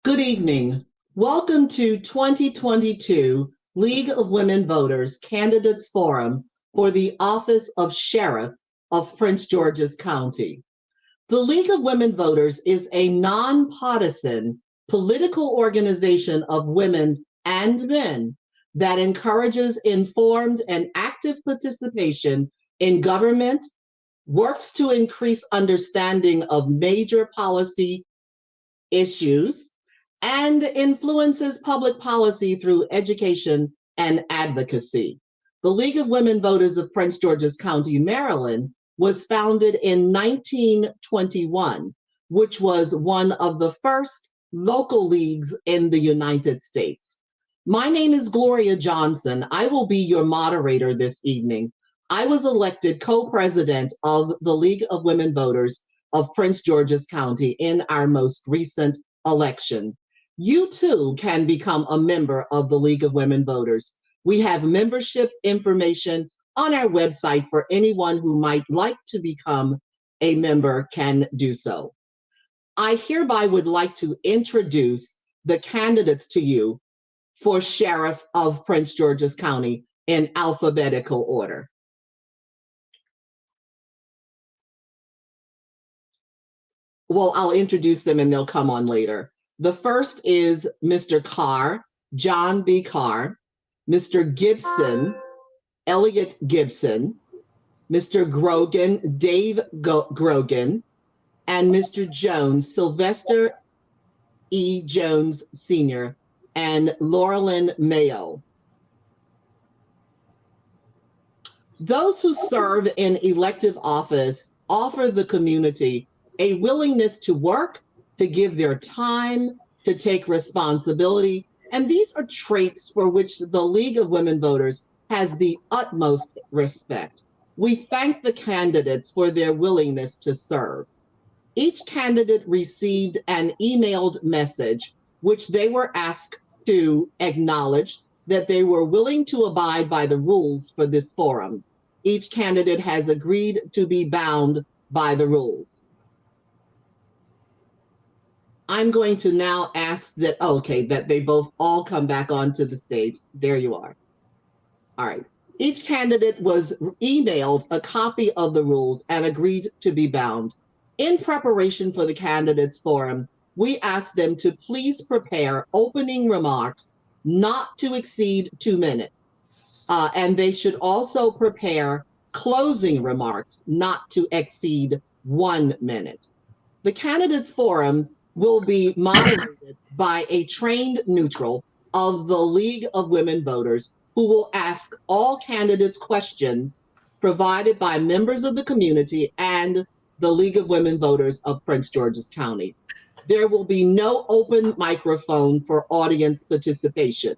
Good evening. Welcome to 2022 League of Women Voters Candidates Forum for the Office of Sheriff of Prince George's County. The League of Women Voters is a nonpartisan political organization of women and men that encourages informed and active participation in government, works to increase understanding of major policy issues, and influences public policy through education and advocacy. The League of Women Voters of Prince George's County, Maryland, was founded in 1921, which was one of the first local leagues in the United States. My name is Gloria Johnson. I will be your moderator this evening. I was elected co-president of the League of Women Voters of Prince George's County in our most recent election. You too can become a member of the League of Women Voters. We have membership information on our website for anyone who might like to become a member can do so. I hereby would like to introduce the candidates to you for Sheriff of Prince George's County in alphabetical order. Well, I'll introduce them and they'll come on later. The first is Mr. Carr, John B. Carr, Mr. Gibson, Elliot Gibson, Mr. Grogan, Dave Grogan, and Mr. Jones, Sylvester E. Jones Sr., and Laurelyn Mayo. Those who serve in elective office offer the community a willingness to work, to give their time, to take responsibility, and these are traits for which the League of Women Voters has the utmost respect. We thank the candidates for their willingness to serve. Each candidate received an emailed message which they were asked to acknowledge that they were willing to abide by the rules for this forum. Each candidate has agreed to be bound by the rules. I'm going to now ask that, that they both all come back onto the stage. There you are. All right. Each candidate was emailed a copy of the rules and agreed to be bound. In preparation for the candidates forum, we asked them to please prepare opening remarks not to exceed 2 minutes. And they should also prepare closing remarks not to exceed 1 minute. The candidates forums will be moderated by a trained neutral of the League of Women Voters who will ask all candidates questions provided by members of the community and the League of Women Voters of Prince George's County. There will be no open microphone for audience participation.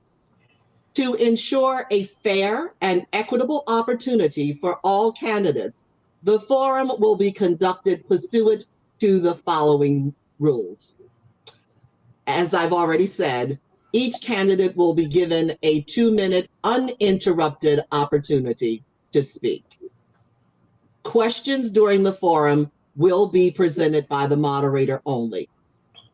To ensure a fair and equitable opportunity for all candidates, the forum will be conducted pursuant to the following rules. As I've already said, each candidate will be given a 2-minute uninterrupted opportunity to speak. Questions during the forum will be presented by the moderator only.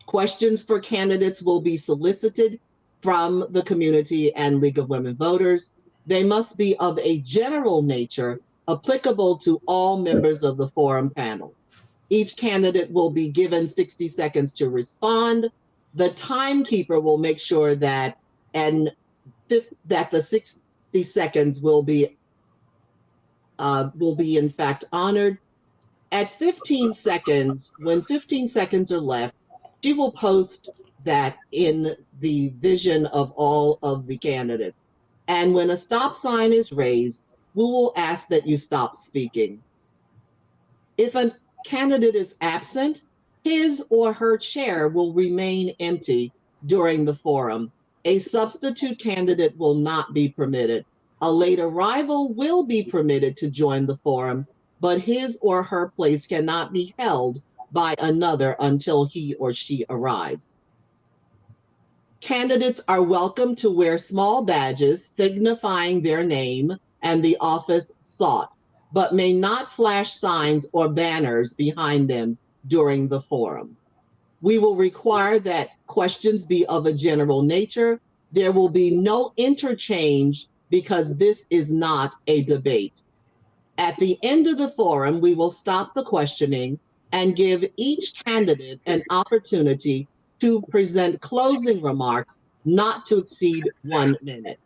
Questions for candidates will be solicited from the community and League of Women Voters. They must be of a general nature, applicable to all members of the forum panel. Each candidate will be given 60 seconds to respond. The timekeeper will make sure that the 60 seconds will be in fact honored. At 15 seconds, when 15 seconds are left, she will post that in the vision of all of the candidates. And when a stop sign is raised, we will ask that you stop speaking. If a candidate is absent, his or her chair will remain empty during the forum. A substitute candidate will not be permitted. A late arrival will be permitted to join the forum, but his or her place cannot be held by another until he or she arrives. Candidates are welcome to wear small badges signifying their name and the office sought, but may not flash signs or banners behind them during the forum. We will require that questions be of a general nature. There will be no interchange because this is not a debate. At the end of the forum, we will stop the questioning and give each candidate an opportunity to present closing remarks not to exceed 1 minute.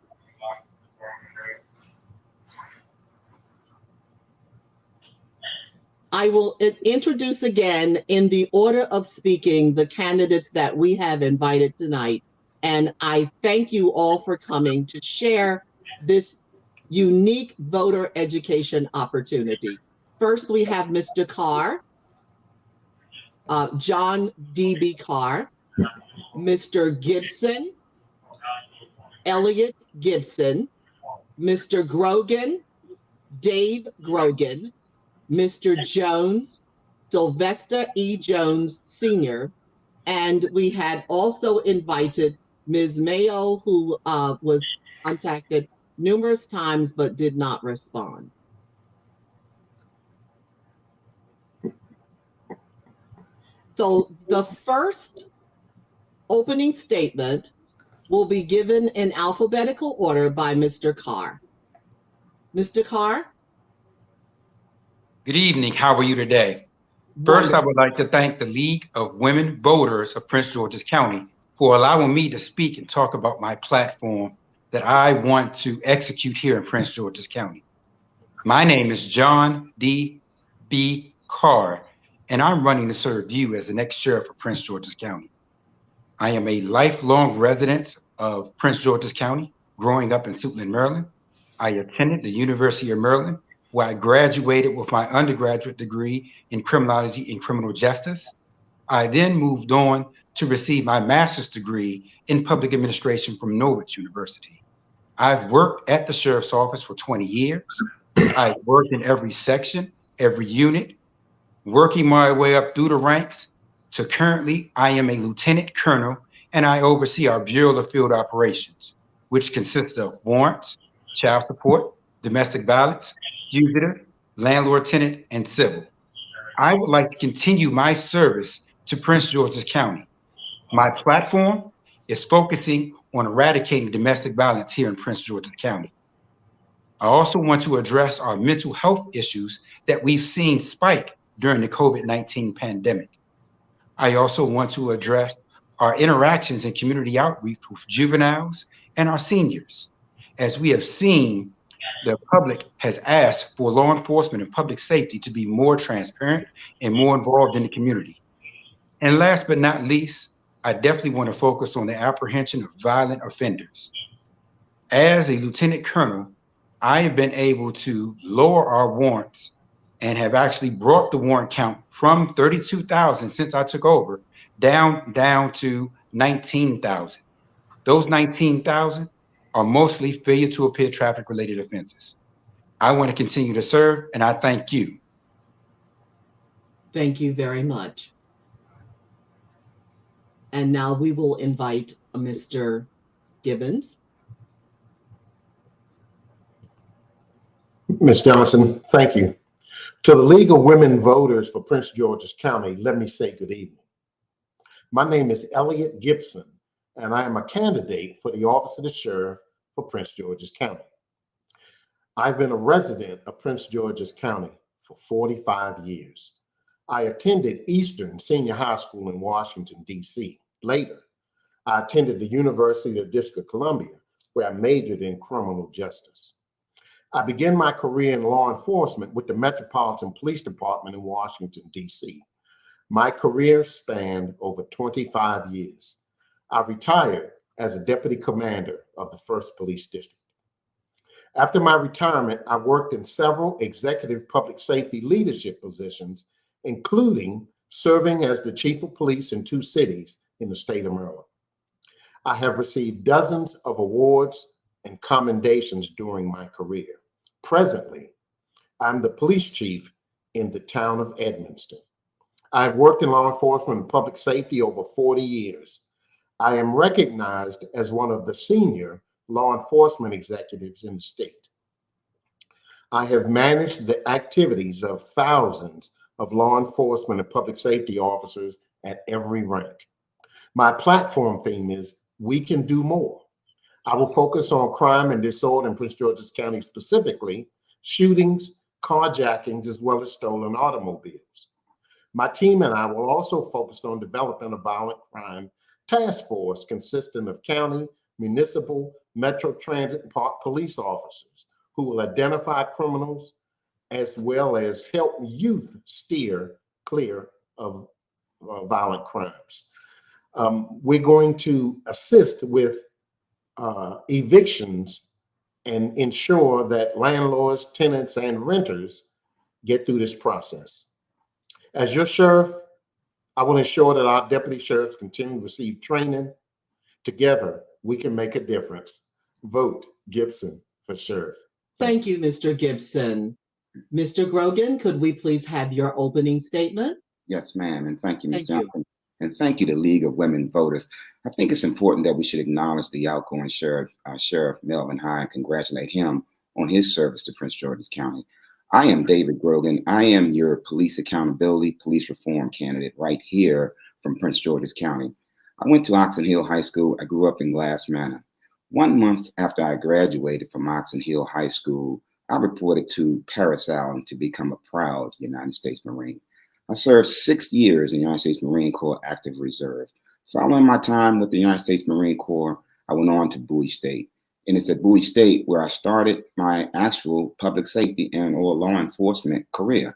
I will introduce again in the order of speaking the candidates that we have invited tonight. And I thank you all for coming to share this unique voter education opportunity. First, we have Mr. Carr, John D.B. Carr, Mr. Gibson, Elliot Gibson, Mr. Grogan, Dave Grogan, Mr. Jones, Sylvester E. Jones Sr., and we had also invited Ms. Mayo, who was contacted numerous times but did not respond. So the first opening statement will be given in alphabetical order by Mr. Carr. Mr. Carr? Good evening. How are you today? First, I would like to thank the League of Women Voters of Prince George's County for allowing me to speak and talk about my platform that I want to execute here in Prince George's County. My name is John D.B. Carr, and I'm running to serve you as the next sheriff of Prince George's County. I am a lifelong resident of Prince George's County, growing up in Suitland, Maryland. I attended the University of Maryland, where I graduated with my undergraduate degree in criminology and criminal justice. I then moved on to receive my master's degree in public administration from Norwich University. I've worked at the sheriff's office for 20 years. I've worked in every section, every unit, working my way up through the ranks to currently I am a lieutenant colonel, and I oversee our Bureau of Field Operations, which consists of warrants, child support, domestic violence, fugitive, landlord-tenant, and civil. I would like to continue my service to Prince George's County. My platform is focusing on eradicating domestic violence here in Prince George's County. I also want to address our mental health issues that we've seen spike during the COVID-19 pandemic. I also want to address our interactions in community outreach with juveniles and our seniors. As we have seen, the public has asked for law enforcement and public safety to be more transparent and more involved in the community. And last but not least, I definitely want to focus on the apprehension of violent offenders. As a lieutenant colonel, I have been able to lower our warrants and have actually brought the warrant count from 32,000 since I took over down to 19,000. Those 19,000 are mostly failure to appear traffic related offenses. I want to continue to serve, and I thank you. Thank you very much. And now we will invite Mr. Gibbons. Ms. Johnson, thank you. To the League of Women Voters for Prince George's County, let me say good evening. My name is Elliot Gibson, and I am a candidate for the office of the sheriff for Prince George's County. I've been a resident of Prince George's County for 45 years. I attended Eastern Senior High School in Washington, D.C. Later, I attended the University of the District of Columbia, where I majored in criminal justice. I began my career in law enforcement with the Metropolitan Police Department in Washington, D.C. My career spanned over 25 years. I retired as a deputy commander of the 1st Police District. After my retirement, I worked in several executive public safety leadership positions, including serving as the chief of police in 2 cities in the state of Maryland. I have received dozens of awards and commendations during my career. Presently, I'm the police chief in the town of Edmonston. I've worked in law enforcement and public safety over 40 years. I am recognized as one of the senior law enforcement executives in the state. I have managed the activities of thousands of law enforcement and public safety officers at every rank. My platform theme is We Can Do More. I will focus on crime and disorder in Prince George's County, specifically shootings, carjackings, as well as stolen automobiles. My team and I will also focus on developing a violent crime task force consisting of county, municipal, metro transit, and park police officers who will identify criminals as well as help youth steer clear of violent crimes. We're going to assist with evictions and ensure that landlords, tenants, and renters get through this process. As your sheriff, I will ensure that our deputy sheriffs continue to receive training. Together, we can make a difference. Vote Gibson for sheriff. Thank you, Mr. Gibson. Mr. Grogan, could we please have your opening statement? Yes, ma'am, and thank you, Ms. Thank you. Johnson. And thank you to League of Women Voters. I think it's important that we should acknowledge the outgoing sheriff, Sheriff Melvin High, and congratulate him on his service to Prince George's County. I am David Grogan. I am your police accountability, police reform candidate right here from Prince George's County. I went to Oxon Hill High School. I grew up in Glass Manor. 1 month after I graduated from Oxon Hill High School, I reported to Paris Island to become a proud United States Marine. I served 6 years in the United States Marine Corps Active Reserve. Following my time with the United States Marine Corps, I went on to Bowie State. And it's at Bowie State where I started my actual public safety and or law enforcement career.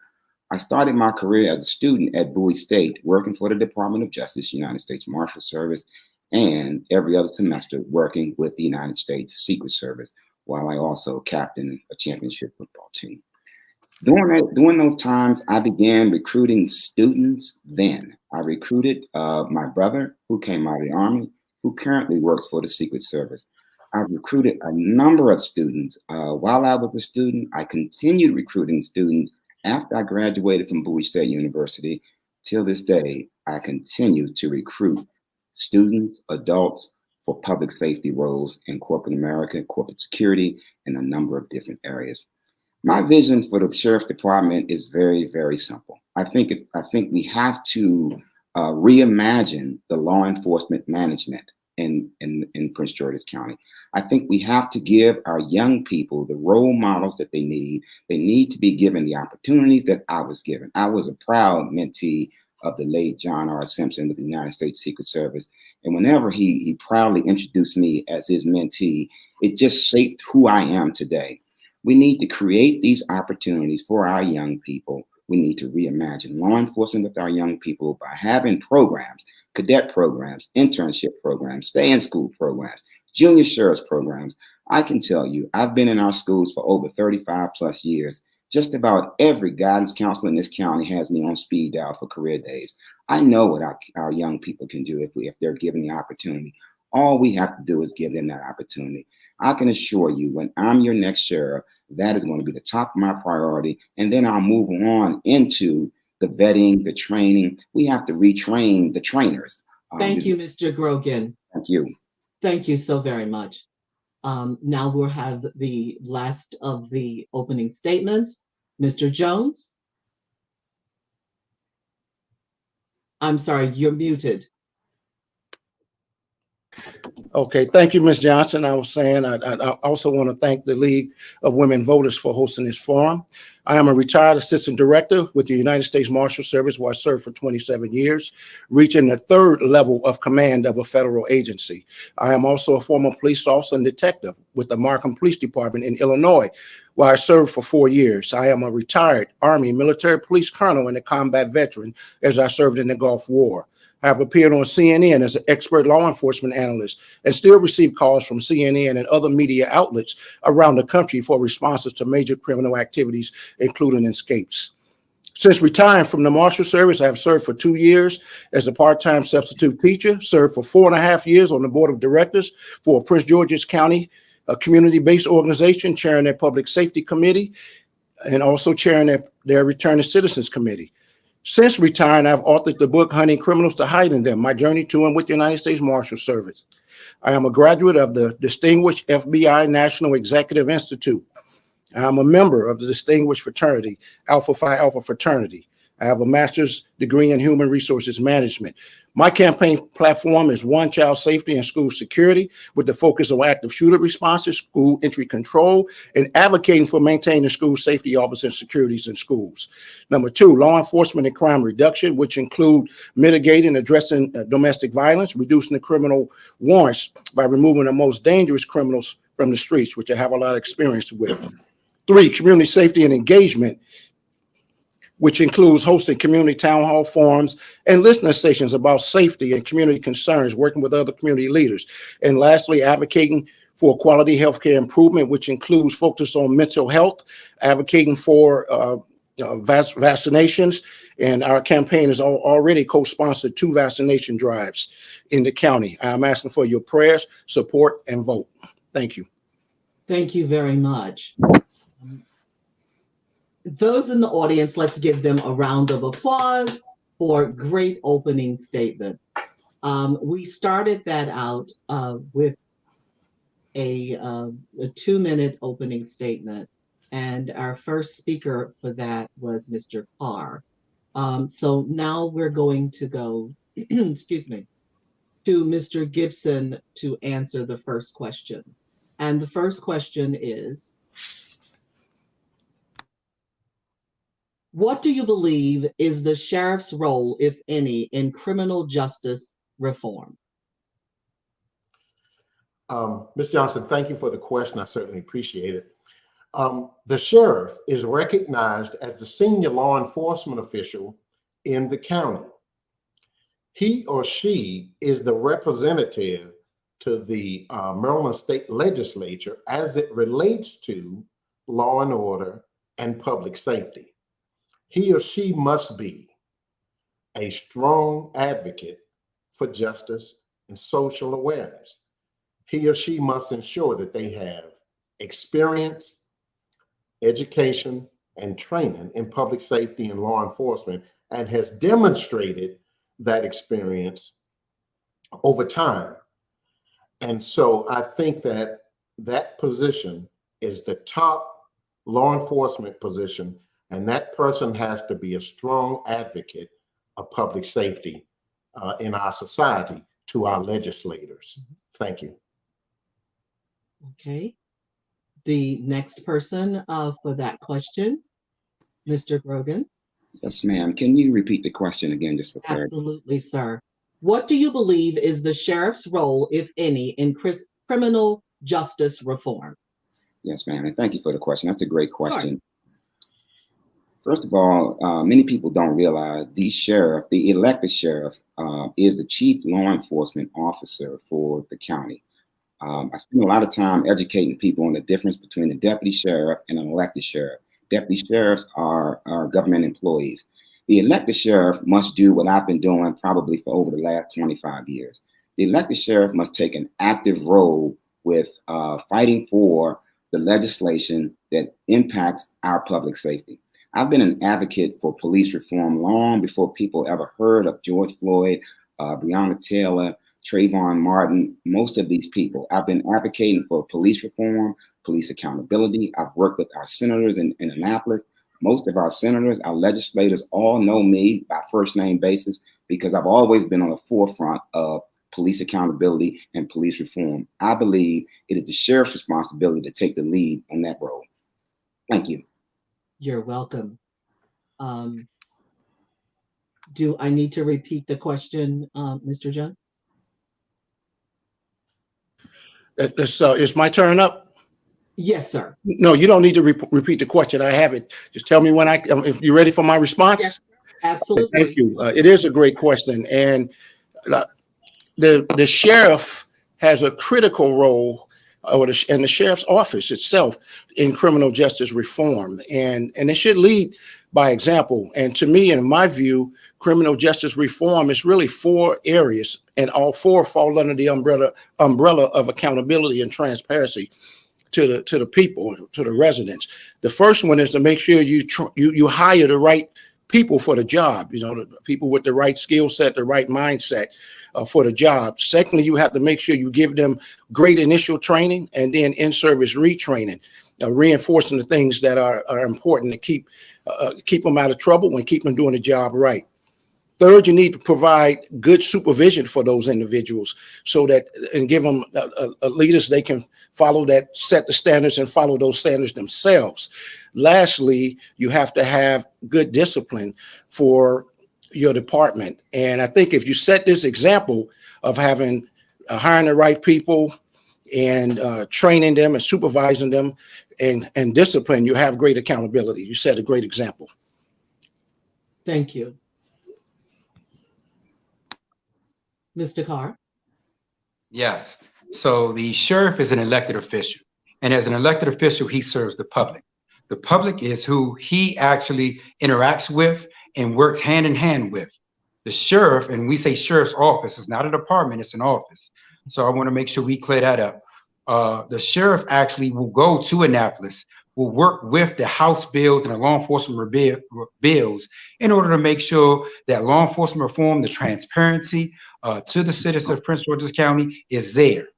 I started my career as a student at Bowie State, working for the Department of Justice, United States Marshal Service, and every other semester working with the United States Secret Service, while I also captained a championship football team. During those times, I began recruiting students then. I recruited my brother, who came out of the Army, who currently works for the Secret Service. I recruited a number of students. While I was a student, I continued recruiting students after I graduated from Bowie State University. Till this day, I continue to recruit students, adults, for public safety roles in corporate America, corporate security, and a number of different areas. My vision for the Sheriff's Department is very, very simple. I think we have to reimagine the law enforcement management in Prince George's County. I think we have to give our young people the role models that they need. They need to be given the opportunities that I was given. I was a proud mentee of the late John R. Simpson of the United States Secret Service. And whenever he proudly introduced me as his mentee, it just shaped who I am today. We need to create these opportunities for our young people. We need to reimagine law enforcement with our young people by having programs, cadet programs, internship programs, stay-in-school programs, junior sheriff's programs. I can tell you, I've been in our schools for over 35 plus years. Just about every guidance counselor in this county has me on speed dial for career days. I know what our young people can do if they're given the opportunity. All we have to do is give them that opportunity. I can assure you, when I'm your next sheriff, that is going to be the top of my priority. And then I'll move on into the vetting, the training. We have to retrain the trainers. Thank you, Mr. Grogan. Thank you. Thank you so very much. Now we'll have the last of the opening statements. Mr. Jones? I'm sorry, you're muted. Okay, thank you, Ms. Johnson. I was saying I also want to thank the League of Women Voters for hosting this forum. I am a retired assistant director with the United States Marshal Service, where I served for 27 years, reaching the 3rd level of command of a federal agency. I am also a former police officer and detective with the Markham Police Department in Illinois, where I served for 4 years. I am a retired Army military police colonel and a combat veteran, as I served in the Gulf War. I have appeared on CNN as an expert law enforcement analyst and still receive calls from CNN and other media outlets around the country for responses to major criminal activities, including escapes. Since retiring from the Marshal Service, I have served for 2 years as a part-time substitute teacher, served for 4.5 years on the board of directors for Prince George's County, a community-based organization, chairing their public safety committee, and also chairing their Returning Citizens Committee. Since retiring, I've authored the book, Hunting Criminals to Hiding Them, My Journey to and with the United States Marshal Service. I am a graduate of the Distinguished FBI National Executive Institute. I'm a member of the distinguished fraternity, Alpha Phi Alpha Fraternity. I have a master's degree in human resources management. My campaign platform is one, child safety and school security, with the focus on active shooter responses, school entry control, and advocating for maintaining school safety officers and securities in schools. Number two, law enforcement and crime reduction, which include mitigating, addressing domestic violence, reducing the criminal warrants by removing the most dangerous criminals from the streets, which I have a lot of experience with. Three, community safety and engagement, which includes hosting community town hall forums and listening stations about safety and community concerns, working with other community leaders. And lastly, advocating for quality healthcare improvement, which includes focus on mental health, advocating for vaccinations. And our campaign has already co-sponsored 2 vaccination drives in the county. I'm asking for your prayers, support, and vote. Thank you. Thank you very much. Those in the audience, let's give them a round of applause for a great opening statement. We started that out with a 2-minute opening statement, and our first speaker for that was Mr. Carr. So now we're going to go, excuse me, to Mr. Gibson to answer the first question. And the first question is, what do you believe is the sheriff's role, if any, in criminal justice reform? Ms. Johnson, thank you for the question. I certainly appreciate it. The sheriff is recognized as the senior law enforcement official in the county. He or she is the representative to the Maryland State Legislature as it relates to law and order and public safety. He or she must be a strong advocate for justice and social awareness. He or she must ensure that they have experience, education, and training in public safety and law enforcement, and has demonstrated that experience over time. And so I think that that position is the top law enforcement position, and that person has to be a strong advocate of public safety in our society to our legislators. Thank you. Okay. The next person for that question, Mr. Grogan. Yes, ma'am. Can you repeat the question again, just for clarity? Absolutely, sir. What do you believe is the sheriff's role, if any, in criminal justice reform? Yes, ma'am. And thank you for the question. That's a great question. Sure. First of all, many people don't realize the elected sheriff is the chief law enforcement officer for the county. I spend a lot of time educating people on the difference between a deputy sheriff and an elected sheriff. Deputy sheriffs are government employees. The elected sheriff must do what I've been doing probably for over the last 25 years. The elected sheriff must take an active role with fighting for the legislation that impacts our public safety. I've been an advocate for police reform long before people ever heard of George Floyd, Breonna Taylor, Trayvon Martin, most of these people. I've been advocating for police reform, police accountability. I've worked with our senators in Annapolis. Most of our senators, our legislators all know me by first name basis because I've always been on the forefront of police accountability and police reform. I believe it is the sheriff's responsibility to take the lead on that role. Thank you. You're welcome. Do I need to repeat the question, Mr. John? It's my turn up? Yes, sir. No, you don't need to repeat the question. I have it. Just tell me when if you're ready for my response. Yes, absolutely. Okay, thank you. It is a great question. And the sheriff has a critical role, and the sheriff's office itself, in criminal justice reform. And it should lead by example. And to me, in my view, criminal justice reform is really 4 areas, and all 4 fall under the umbrella of accountability and transparency to the people, to the residents. The first one is to make sure you hire the right people for the job, the people with the right skill set, the right mindset for the job. Secondly, you have to make sure you give them great initial training and then in-service retraining, reinforcing the things that are important to keep them out of trouble and keep them doing the job right. Third, you need to provide good supervision for those individuals so that, and give them leaders they can follow that, set the standards and follow those standards themselves. Lastly, you have to have good discipline for your department. And I think if you set this example of having, hiring the right people and training them and supervising them and discipline, you have great accountability. You set a great example. Thank you. Mr. Carr? Yes. So the sheriff is an elected official, and as an elected official, he serves the public. The public is who he actually interacts with and works hand in hand with. The sheriff, and we say sheriff's office, is not a department, it's an office. So I want to make sure we clear that up. The sheriff actually will go to Annapolis, will work with the House bills and the law enforcement bills in order to make sure that law enforcement reform, the transparency to the citizens of Prince George's County is there.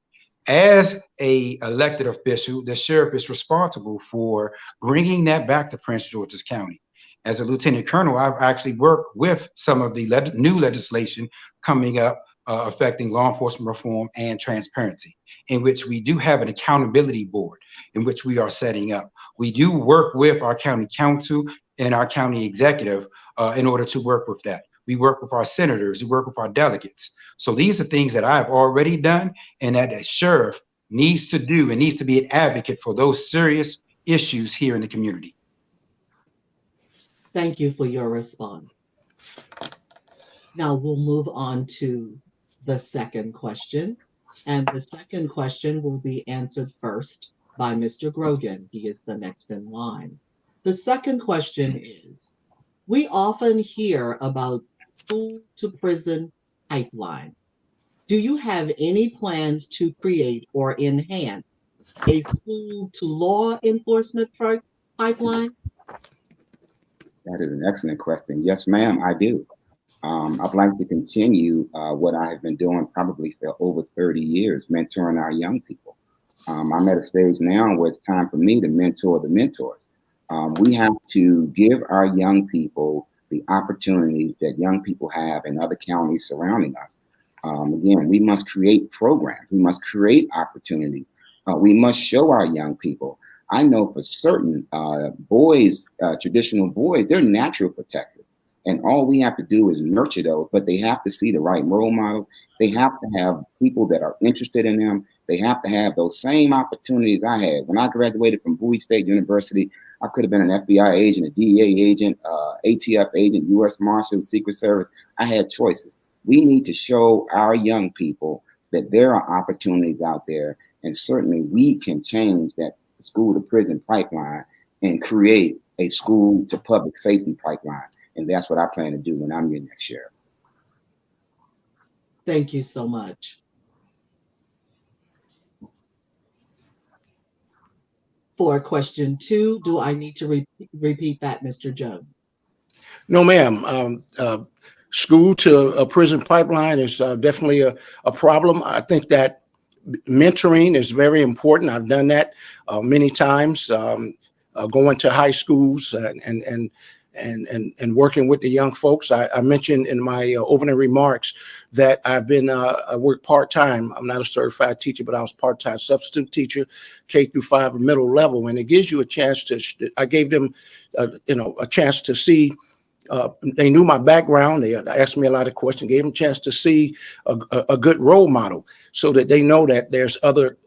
As a elected official, the sheriff is responsible for bringing that back to Prince George's County. As a lieutenant colonel, I've actually worked with some of the new legislation coming up affecting law enforcement reform and transparency, in which we do have an accountability board in which we are setting up. We do work with our county council and our county executive in order to work with that. We work with our senators, we work with our delegates. So these are things that I've already done and that the sheriff needs to do and needs to be an advocate for those serious issues here in the community. Thank you for your response. Now we'll move on to the second question. And the second question will be answered first by Mr. Grogan. He is the next in line. The second question is, we often hear about school to prison pipeline. Do you have any plans to create or enhance a school to law enforcement pipeline? That is an excellent question. Yes, ma'am, I do. I'd like to continue what I have been doing probably for over 30 years, mentoring our young people. I'm at a stage now where it's time for me to mentor the mentors. We have to give our young people the opportunities that young people have in other counties surrounding us. Again, we must create programs. We must create opportunities. We must show our young people. I know for certain boys, traditional boys, they're natural protectors. And all we have to do is nurture those, but they have to see the right role models. They have to have people that are interested in them. They have to have those same opportunities I had. When I graduated from Bowie State University, I could have been an FBI agent, a DEA agent, ATF agent, U.S. Marshal, Secret Service. I had choices. We need to show our young people that there are opportunities out there, and certainly we can change that school to prison pipeline and create a school to public safety pipeline. And that's what I plan to do when I'm your next sheriff. Thank you so much. For question 2, do I need to repeat that, Mr. Jones? No, ma'am. School to a prison pipeline is definitely a problem. I think that mentoring is very important. I've done that many times, going to high schools and working with the young folks. I mentioned in my opening remarks that I work part-time. I'm not a certified teacher, but I was part-time substitute teacher, K through 5 middle level. And it gives you a chance I gave them, a chance to see. They knew my background. They asked me a lot of questions, gave them a chance to see a good role model so that they know that there's other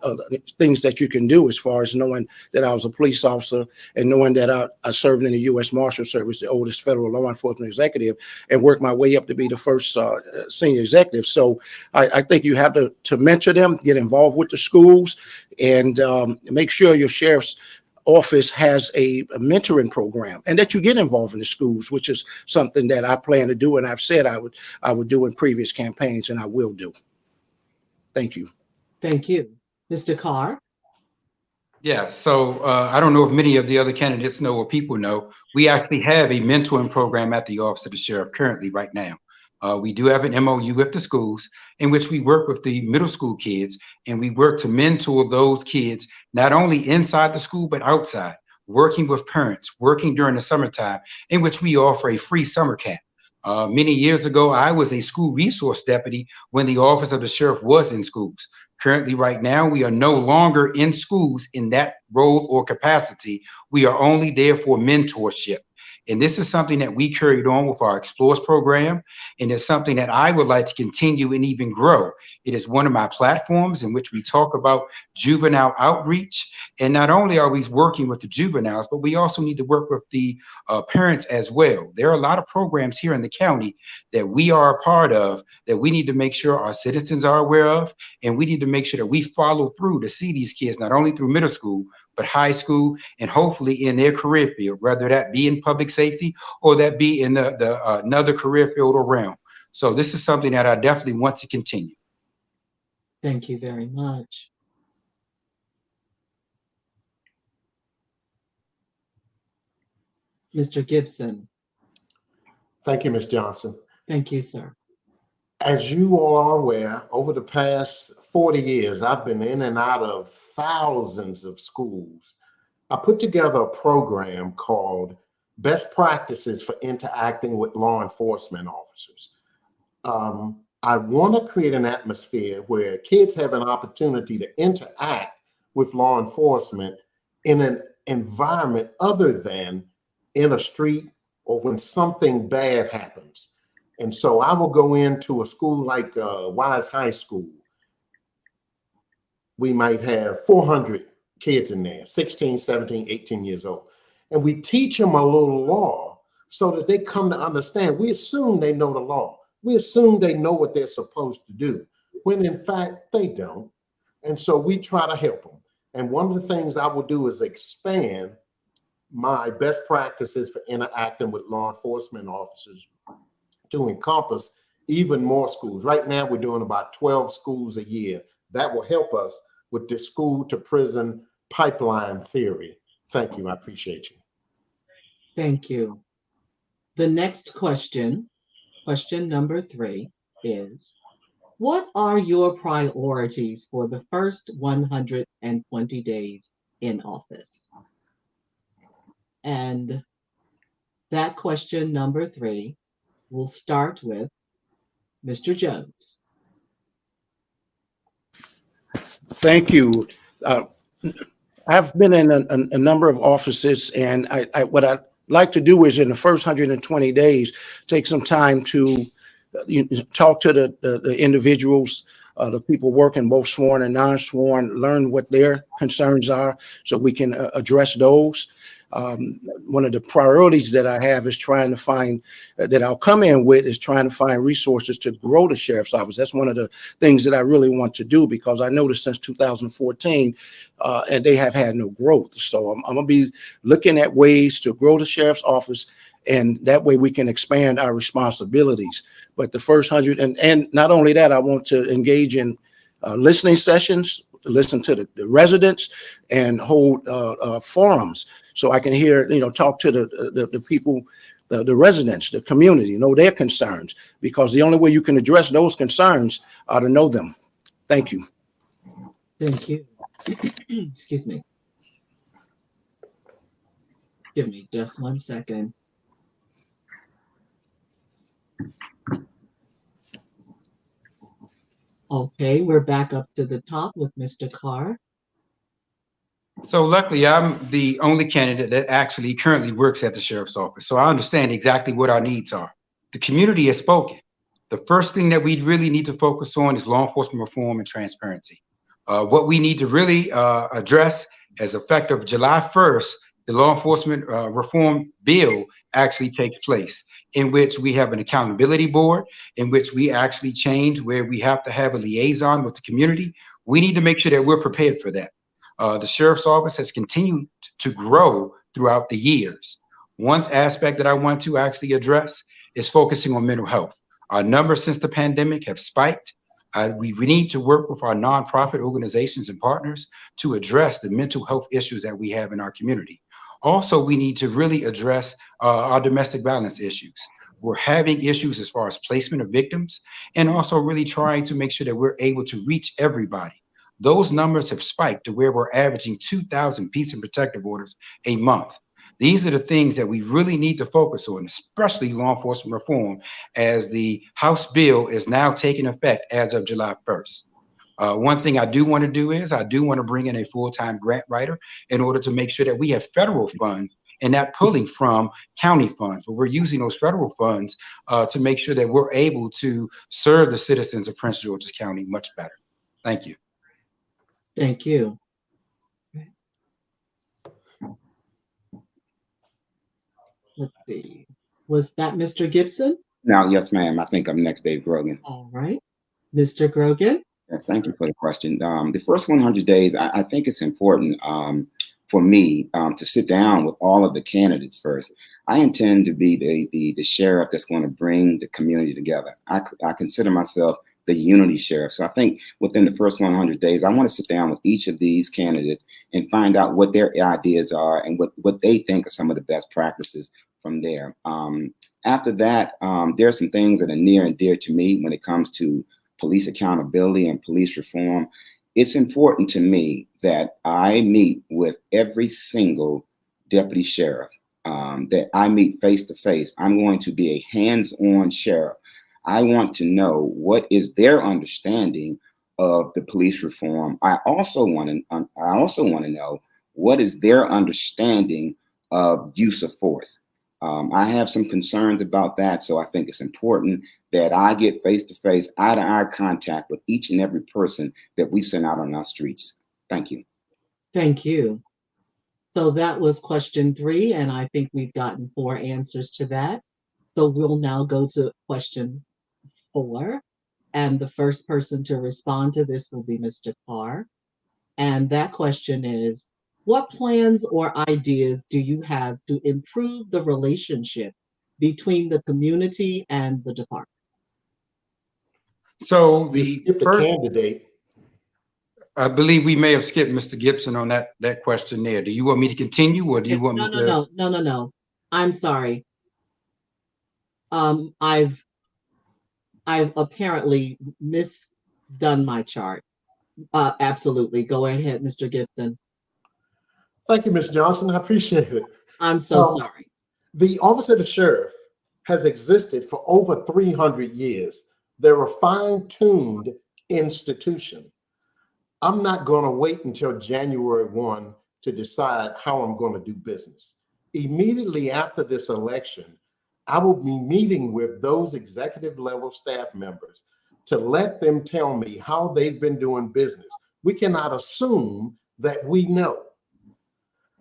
things that you can do, as far as knowing that I was a police officer and knowing that I served in the U.S. Marshal Service, the oldest federal law enforcement executive, and worked my way up to be the first senior executive. So I think you have to mentor them, get involved with the schools, and make sure your sheriff's office has a mentoring program and that you get involved in the schools, which is something that I plan to do. And I've said I would do in previous campaigns, and I will do. Thank you. Thank you. Mr. Carr? Yeah, so I don't know if many of the other candidates know or people know, we actually have a mentoring program at the Office of the Sheriff currently right now. We do have an MOU with the schools in which we work with the middle school kids, and we work to mentor those kids, not only inside the school, but outside, working with parents, working during the summertime, in which we offer a free summer camp. Many years ago, I was a school resource deputy when the office of the sheriff was in schools. Currently, right now, we are no longer in schools in that role or capacity. We are only there for mentorship. And this is something that we carried on with our Explores program. And it's something that I would like to continue and even grow. It is one of my platforms in which we talk about juvenile outreach. And not only are we working with the juveniles, but we also need to work with the parents as well. There are a lot of programs here in the county that we are a part of that we need to make sure our citizens are aware of. And we need to make sure that we follow through to see these kids, not only through middle school, but high school, and hopefully in their career field, whether that be in public safety or that be in another career field or realm. So this is something that I definitely want to continue. Thank you very much. Mr. Gibson. Thank you, Ms. Johnson. Thank you, sir. As you all are aware, over the past 40 years, I've been in and out of thousands of schools. I put together a program called Best Practices for Interacting with Law Enforcement Officers. I want to create an atmosphere where kids have an opportunity to interact with law enforcement in an environment other than in a street or when something bad happens. And so I will go into a school like Wise High School. We might have 400 kids in there, 16, 17, 18 years old. And we teach them a little law so that they come to understand. We assume they know the law. We assume they know what they're supposed to do, when in fact they don't. And so we try to help them. And one of the things I will do is expand my best practices for interacting with law enforcement officers to encompass even more schools. Right now, we're doing about 12 schools a year. That will help us with the school to prison pipeline theory. Thank you. I appreciate you. Thank you. The next question, question number 3, is, what are your priorities for the first 120 days in office? And that question number 3 will start with Mr. Jones. Thank you. I've been in a number of offices, and what I'd like to do is in the first 120 days, take some time to talk to the individuals, the people working both sworn and non-sworn, learn what their concerns are so we can address those. One of the priorities that I have is trying to find, that I'll come in with, is trying to find resources to grow the sheriff's office. That's one of the things that I really want to do, because I noticed since 2014, and they have had no growth. So I'm going to be looking at ways to grow the sheriff's office, and that way we can expand our responsibilities. But the first 100, and not only that, I want to engage in listening sessions, listen to the residents, and hold forums so I can hear, talk to the people, the residents, the community, know their concerns, because the only way you can address those concerns are to know them. Thank you. Thank you. Excuse me. Give me just 1 second. Okay, we're back up to the top with Mr. Carr. So luckily, I'm the only candidate that actually currently works at the sheriff's office. So I understand exactly what our needs are. The community has spoken. The first thing that we really need to focus on is law enforcement reform and transparency. What we need to really address, as effective July 1st, the law enforcement reform bill actually takes place, in which we have an accountability board, in which we actually change where we have to have a liaison with the community. We need to make sure that we're prepared for that. The sheriff's office has continued to grow throughout the years. One aspect that I want to actually address is focusing on mental health. Our numbers since the pandemic have spiked. We need to work with our nonprofit organizations and partners to address the mental health issues that we have in our community. Also, we need to really address our domestic violence issues. We're having issues as far as placement of victims, and also really trying to make sure that we're able to reach everybody. Those numbers have spiked to where we're averaging 2,000 peace and protective orders a month. These are the things that we really need to focus on, especially law enforcement reform, as the House bill is now taking effect as of July 1st. One thing I do want to do is I do want to bring in a full-time grant writer in order to make sure that we have federal funds and not pulling from county funds, but we're using those federal funds to make sure that we're able to serve the citizens of Prince George's County much better. Thank you. Thank you. Let's see. Was that Mr. Gibson? Now, yes, ma'am. I think I'm next, Dave Grogan. All right. Mr. Grogan? Yes, thank you for the question. The first 100 days, I think it's important for me to sit down with all of the candidates first. I intend to be the sheriff that's going to bring the community together. I consider myself the unity sheriff. So I think within the first 100 days, I want to sit down with each of these candidates and find out what their ideas are and what they think are some of the best practices from there. After that, there are some things that are near and dear to me when it comes to police accountability and police reform. It's important to me that I meet with every single deputy sheriff, that I meet face to face. I'm going to be a hands-on sheriff. I want to know what is their understanding of the police reform. I also want to know what is their understanding of use of force. I have some concerns about that, so I think it's important that I get face-to-face, eye-to-eye contact with each and every person that we send out on our streets. Thank you. Thank you. So that was question 3, and I think we've gotten 4 answers to that. So we'll now go to question 4, and the first person to respond to this will be Mr. Carr. And that question is, what plans or ideas do you have to improve the relationship between the community and the department? So You the skipped a first, candidate. I believe we may have skipped Mr. Gibson on that question there. Do you want me to continue, or do you want me to? No. I'm sorry. I've apparently misdone my chart. Absolutely. Go ahead, Mr. Gibson. Thank you, Ms. Johnson. I appreciate it. I'm so sorry. The Office of the Sheriff has existed for over 300 years. They're a fine-tuned institution. I'm not going to wait until January 1 to decide how I'm going to do business. Immediately after this election, I will be meeting with those executive level staff members to let them tell me how they've been doing business. We cannot assume that we know.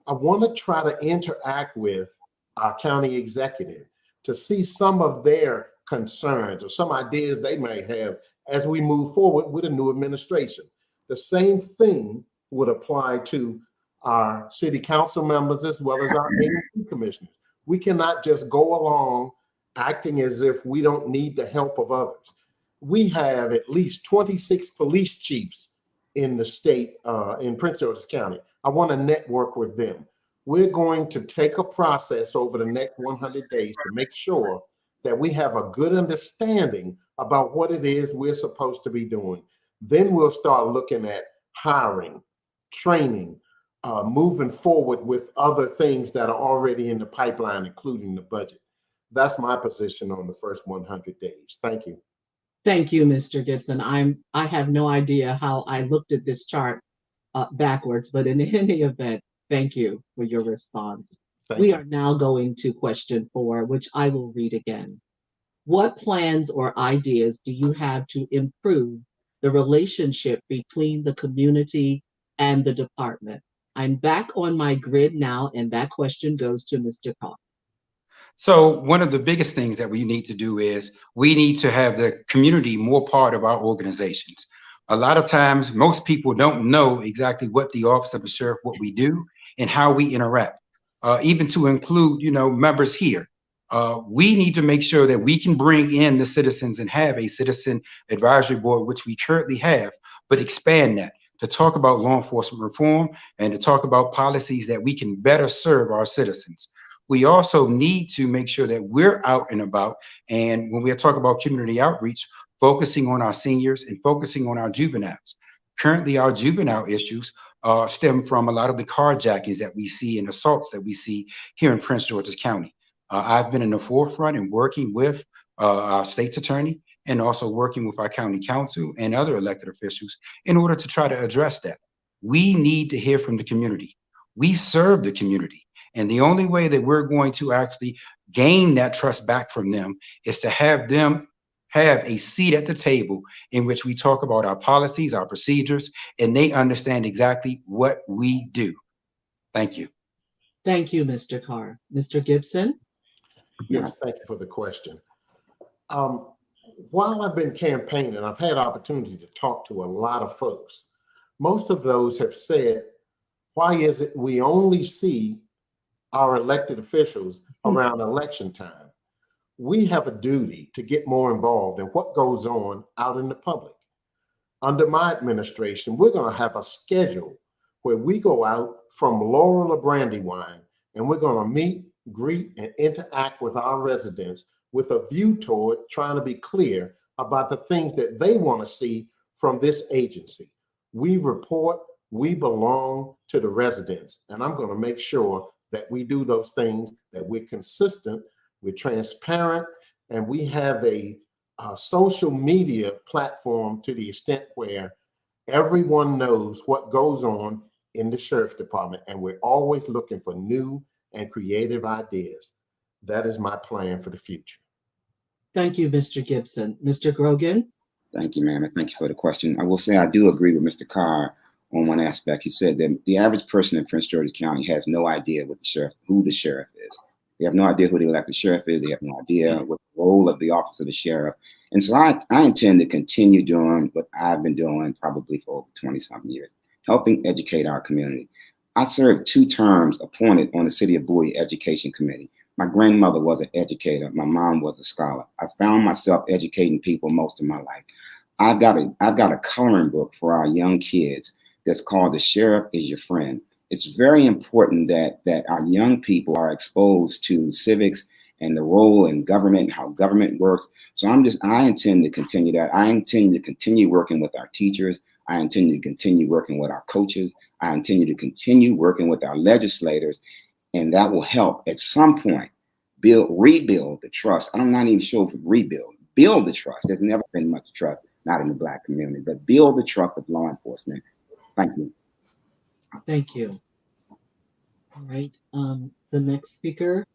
I want to try to interact with our county executive to see some of their concerns or some ideas they may have as we move forward with a new administration. The same thing would apply to our city council members as well as our ANC commissioners. We cannot just go along acting as if we don't need the help of others. We have at least 26 police chiefs in the state, in Prince George's County. I want to network with them. We're going to take a process over the next 100 days to make sure that we have a good understanding about what it is we're supposed to be doing. Then we'll start looking at hiring, training, moving forward with other things that are already in the pipeline, including the budget. That's my position on the first 100 days. Thank you. Thank you, Mr. Gibson. I have no idea how I looked at this chart backwards, but in any event, thank you for your response. We are now going to question 4, which I will read again. What plans or ideas do you have to improve the relationship between the community and the department? I'm back on my grid now, and that question goes to Mr. Carr. So one of the biggest things that we need to do is we need to have the community more part of our organizations. A lot of times, most people don't know exactly what the Office of the Sheriff, what we do, and how we interact, even to include, members here. We need to make sure that we can bring in the citizens and have a citizen advisory board, which we currently have, but expand that to talk about law enforcement reform and to talk about policies that we can better serve our citizens. We also need to make sure that we're out and about. And when we talk about community outreach, focusing on our seniors and focusing on our juveniles. Currently, our juvenile issues stem from a lot of the carjackings that we see and assaults that we see here in Prince George's County. I've been in the forefront and working with our state's attorney and also working with our county council and other elected officials in order to try to address that. We need to hear from the community. We serve the community. And the only way that we're going to actually gain that trust back from them is to have them have a seat at the table in which we talk about our policies, our procedures, and they understand exactly what we do. Thank you. Thank you, Mr. Carr. Mr. Gibson? Yes, thank you for the question. While I've been campaigning, I've had opportunity to talk to a lot of folks. Most of those have said, why is it we only see our elected officials around election time? We have a duty to get more involved in what goes on out in the public. Under my administration, we're going to have a schedule where we go out from Laurel or Brandywine, and we're going to meet, greet, and interact with our residents with a view toward trying to be clear about the things that they want to see from this agency. We report, we belong to the residents, and I'm going to make sure that we do those things, that we're consistent, we're transparent, and we have a social media platform to the extent where everyone knows what goes on in the sheriff's department, and we're always looking for new and creative ideas. That is my plan for the future. Thank you, Mr. Gibson. Mr. Grogan? Thank you, ma'am, and thank you for the question. I will say I do agree with Mr. Carr on one aspect. He said that the average person in Prince George's County has no idea what who the sheriff is. They have no idea who the elected sheriff is. They have no idea what the role of the office of the sheriff. And so I intend to continue doing what I've been doing probably for over 20-something years, helping educate our community. I served 2 terms appointed on the City of Bowie Education Committee. My grandmother was an educator. My mom was a scholar. I found myself educating people most of my life. I've got a coloring book for our young kids that's called The Sheriff is Your Friend. It's very important that our young people are exposed to civics and the role in government, how government works. So I intend to continue that. I intend to continue working with our teachers. I intend to continue working with our coaches. I intend to continue working with our legislators, and that will help at some point rebuild the trust. I'm not even sure if build the trust. There's never been much trust, not in the Black community, but build the trust of law enforcement. Thank you. Thank you. All right, the next speaker.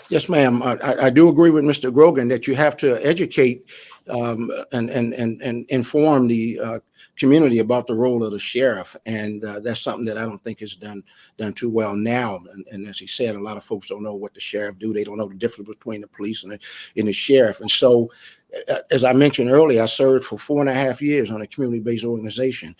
Yes, ma'am. I do agree with Mr. Grogan that you have to educate and inform the community about the role of the sheriff, and that's something that I don't think is done too well now. And as he said, a lot of folks don't know what the sheriff do. They don't know the difference between the police and the sheriff. And so, as I mentioned earlier, I served for 4.5 years on a community-based organization,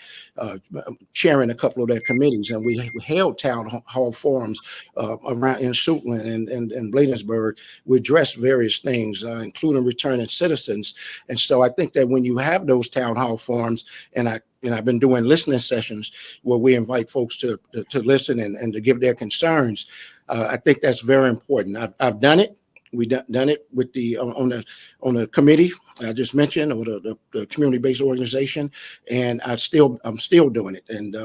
chairing a couple of their committees, and we held town hall forums around in Suitland and Bladensburg. We addressed various things, including returning citizens. And so I think that when you have those town hall forums, and I've been doing listening sessions where we invite folks to listen and to give their concerns, I think that's very important. I've done it. We done it with the on the committee I just mentioned, or the community-based organization, and I'm still doing it. And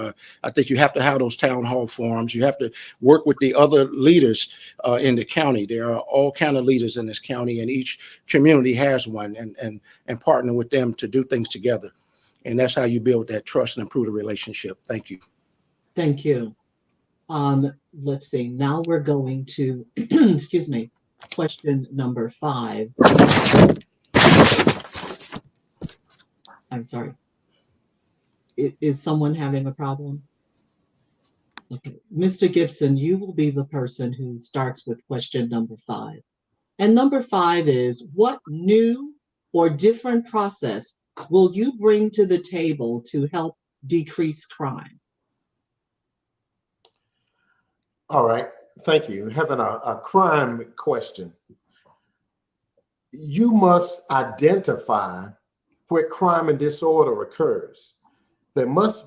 I think you have to have those town hall forums. You have to work with the other leaders in the county. There are all kind of leaders in this county, and each community has one, and partner with them to do things together. And that's how you build that trust and improve the relationship. Thank you. Thank you. Let's see. Now we're going to excuse me. Question number 5. I'm sorry. Is someone having a problem? Okay. Mr. Gibson, you will be the person who starts with question number 5. And number 5 is, what new or different process will you bring to the table to help decrease crime? All right. Thank you. Having a crime question. You must identify where crime and disorder occurs. There must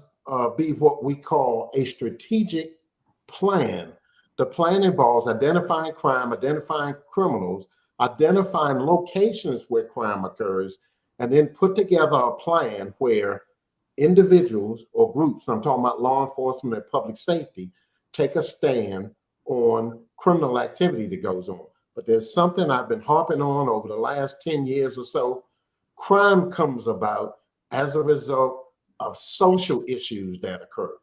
be what we call a strategic plan. The plan involves identifying crime, identifying criminals, identifying locations where crime occurs, and then put together a plan where individuals or groups, I'm talking about law enforcement and public safety, take a stand on criminal activity that goes on. But there's something I've been harping on over the last 10 years or so. Crime comes about as a result of social issues that occur.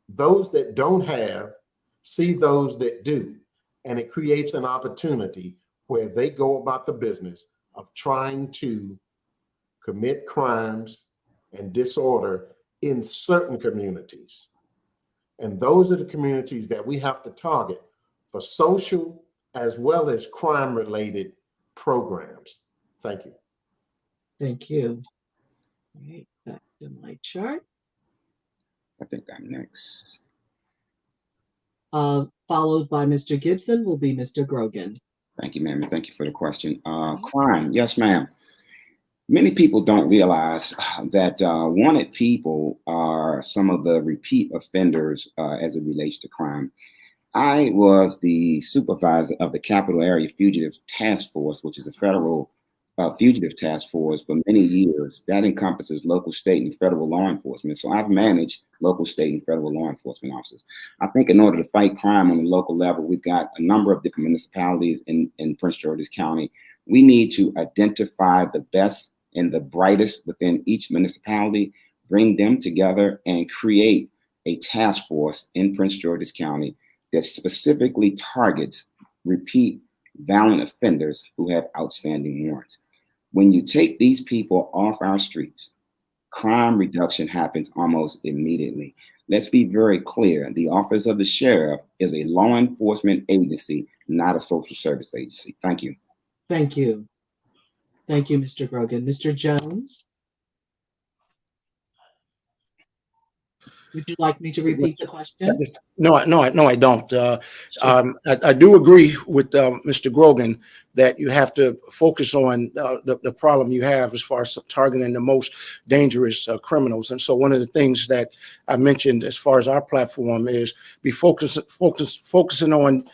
Those that don't have see those that do, and it creates an opportunity where they go about the business of trying to commit crimes and disorder in certain communities. And those are the communities that we have to target for social as well as crime-related programs. Thank you. Thank you. All right, back to my chart. I think I'm next. Followed by Mr. Gibson will be Mr. Grogan. Thank you, ma'am. Thank you for the question. Crime, yes, ma'am. Many people don't realize that wanted people are some of the repeat offenders as it relates to crime. I was the supervisor of the Capital Area Fugitive Task Force, which is a federal fugitive task force for many years. That encompasses local, state, and federal law enforcement. So I've managed local, state, and federal law enforcement officers. I think in order to fight crime on the local level, we've got a number of different municipalities in Prince George's County. We need to identify the best and the brightest within each municipality, bring them together, and create a task force in Prince George's County that specifically targets repeat violent offenders who have outstanding warrants. When you take these people off our streets, crime reduction happens almost immediately. Let's be very clear. The Office of the Sheriff is a law enforcement agency, not a social service agency. Thank you. Thank you. Thank you, Mr. Grogan. Mr. Jones? Would you like me to repeat the question? No, I don't. Sure. I do agree with Mr. Grogan that you have to focus on the problem you have as far as targeting the most dangerous criminals. And so one of the things that I mentioned as far as our platform is be focusing on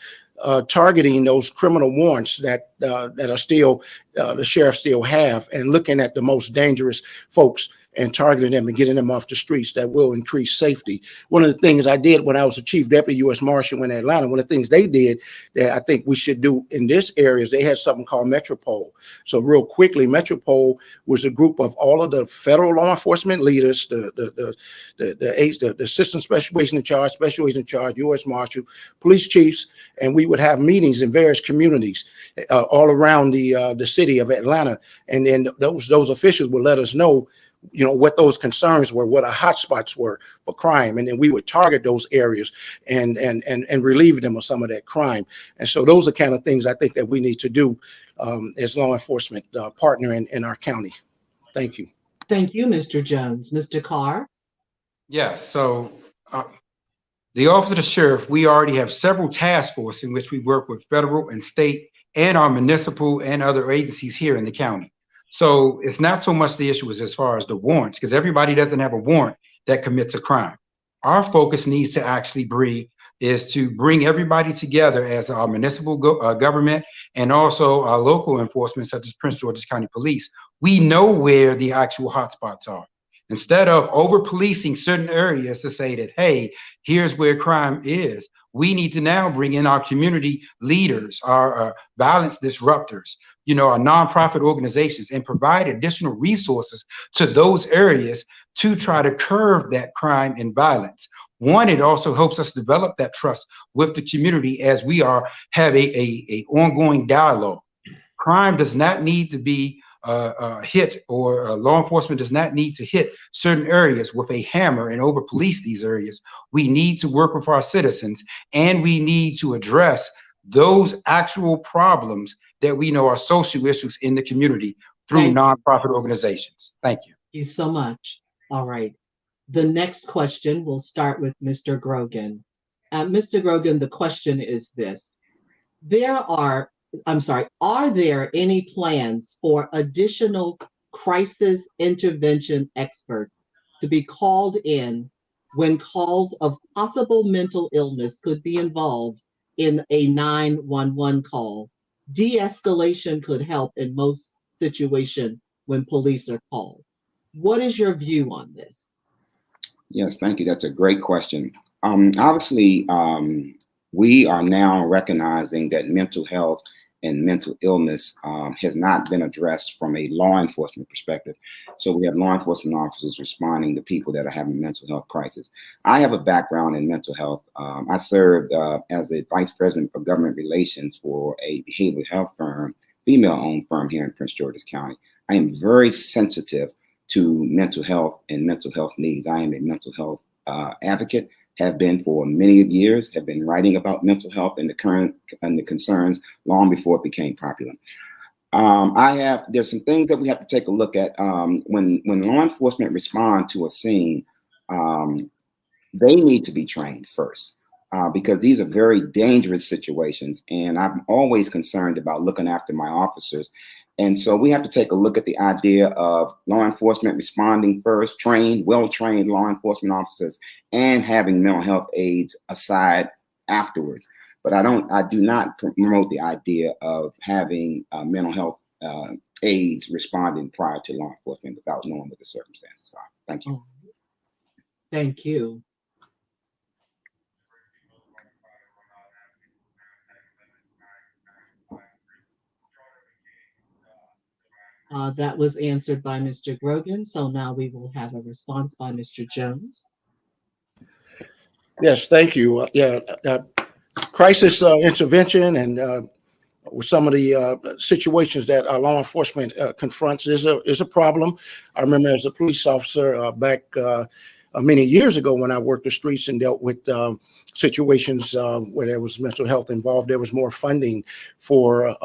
targeting those criminal warrants that are still the sheriff still have, and looking at the most dangerous folks and targeting them and getting them off the streets. That will increase safety. One of the things I did when I was a chief deputy U.S. Marshal in Atlanta, one of the things they did that I think we should do in this area is they had something called Metropole. So real quickly, Metropole was a group of all of the federal law enforcement leaders, the assistant special agent in charge, special agent in charge, U.S. Marshal, police chiefs, and we would have meetings in various communities all around the city of Atlanta. And then those officials would let us know, you know, what those concerns were, what our hotspots were for crime, and then we would target those areas and relieve them of some of that crime. And so those are kind of things I think that we need to do as law enforcement partner in our county. Thank you. Thank you, Mr. Jones. Mr. Carr? Yes. So the Office of the Sheriff, we already have several task forces in which we work with federal and state and our municipal and other agencies here in the county. So it's not so much the issue as far as the warrants, because everybody doesn't have a warrant that commits a crime. Our focus needs to actually bring everybody together as our municipal government and also our local enforcement, such as Prince George's County Police. We know where the actual hotspots are. Instead of over-policing certain areas to say that, hey, here's where crime is, we need to now bring in our community leaders, our violence disruptors, you know, our nonprofit organizations, and provide additional resources to those areas to try to curb that crime and violence. One, it also helps us develop that trust with the community as we have a ongoing dialogue. Crime does not need to be hit, or law enforcement does not need to hit certain areas with a hammer and over police these areas. We need to work with our citizens, and we need to address those actual problems that we know are social issues in the community through nonprofit organizations. Thank you. Thank you so much. All right. The next question will start with Mr. Grogan. Mr. Grogan, the question is this. Are there any plans for additional crisis intervention experts to be called in when calls of possible mental illness could be involved in a 911 call? De-escalation could help in most situations when police are called. What is your view on this? Yes, thank you. That's a great question. Obviously, we are now recognizing that mental health and mental illness has not been addressed from a law enforcement perspective. So we have law enforcement officers responding to people that are having mental health crisis. I have a background in mental health. I served as a vice president for government relations for a behavioral health firm, female-owned firm here in Prince George's County. I am very sensitive to mental health and mental health needs. I am a mental health advocate, have been for many years, have been writing about mental health and the current and the concerns long before it became popular. There's some things that we have to take a look at. When law enforcement respond to a scene, they need to be trained first. Because these are very dangerous situations, and I'm always concerned about looking after my officers. And so we have to take a look at the idea of law enforcement responding first, trained, well-trained law enforcement officers, and having mental health aides aside afterwards. But I do not promote the idea of having mental health aides responding prior to law enforcement without knowing what the circumstances are. Thank you. Thank you. That was answered by Mr. Grogan. So now we will have a response by Mr. Jones. Yes, thank you. Crisis intervention and with some of the situations that our law enforcement confronts is a problem. I remember as a police officer back many years ago when I worked the streets and dealt with situations where there was mental health involved. There was more funding for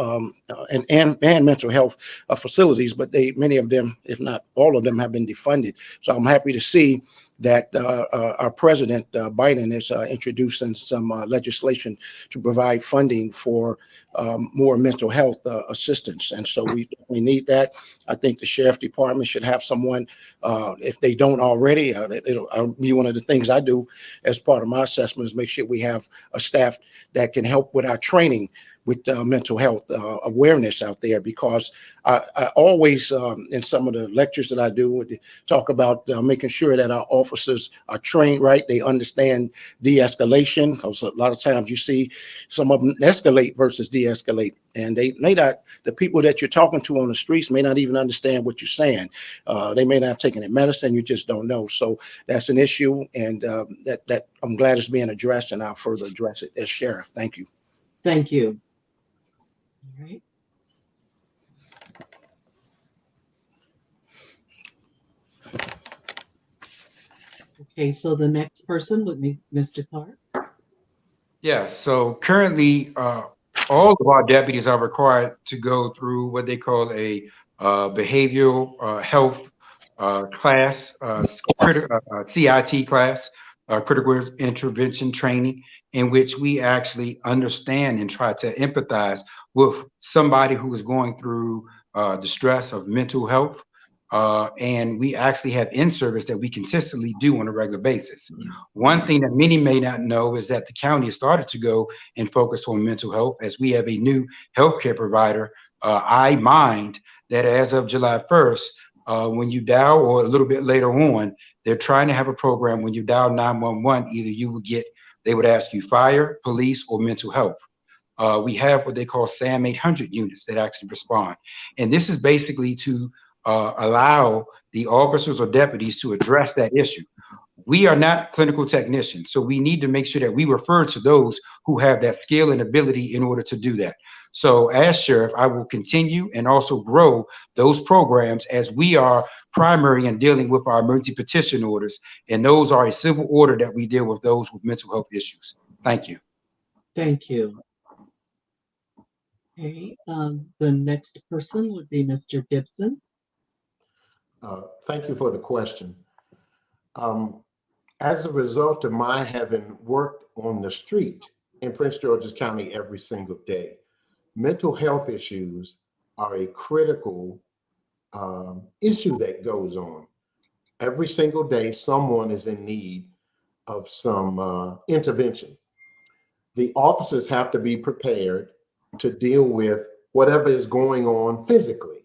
and mental health facilities, but many of them, if not all of them, have been defunded. So I'm happy to see that our president, Biden, is introducing some legislation to provide funding for more mental health assistance. And so we need that. I think the sheriff department should have someone, if they don't already, it'll be one of the things I do as part of my assessment is make sure we have a staff that can help with our training with mental health awareness out there, because I always, in some of the lectures that I do, talk about making sure that our officers are trained right. They understand de-escalation, because a lot of times you see some of them escalate versus de-escalate. And they may not, the people that you're talking to on the streets may not even understand what you're saying. They may not have taken their medicine, you just don't know. So that's an issue, and that I'm glad it's being addressed, and I'll further address it as sheriff. Thank you. Thank you. All right. Okay, so the next person would be Mr. Clark. Yeah, so currently, all of our deputies are required to go through what they call a behavioral health class, CIT class, critical intervention training, in which we actually understand and try to empathize with somebody who is going through the stress of mental health. And we actually have in-service that we consistently do on a regular basis. One thing that many may not know is that the county has started to go and focus on mental health, as we have a new healthcare provider, iMind, that as of July 1st, when you dial, or a little bit later on, they're trying to have a program when you dial 911, either you would get, they would ask you fire, police, or mental health. We have what they call SAM 800 units that actually respond. And this is basically to allow the officers or deputies to address that issue. We are not clinical technicians, so we need to make sure that we refer to those who have that skill and ability in order to do that. So as sheriff, I will continue and also grow those programs, as we are primary in dealing with our emergency petition orders, and those are a civil order that we deal with those with mental health issues. Thank you. Thank you. Okay, the next person would be Mr. Gibson. Thank you for the question. As a result of my having worked on the street in Prince George's County every single day, mental health issues are a critical issue that goes on. Every single day, someone is in need of some intervention. The officers have to be prepared to deal with whatever is going on physically.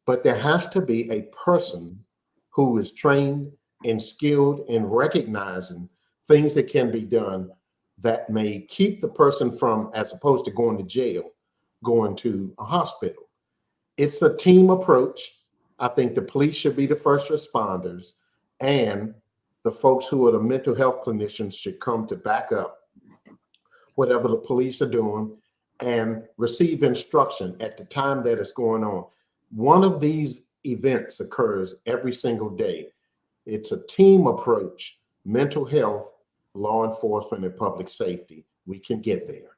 But there has to be a person who is trained and skilled in recognizing things that can be done that may keep the person from, as opposed to going to jail, going to a hospital. It's a team approach. I think the police should be the first responders, and the folks who are the mental health clinicians should come to back up whatever the police are doing and receive instruction at the time that it's going on. One of these events occurs every single day. It's a team approach, mental health, law enforcement, and public safety. We can get there.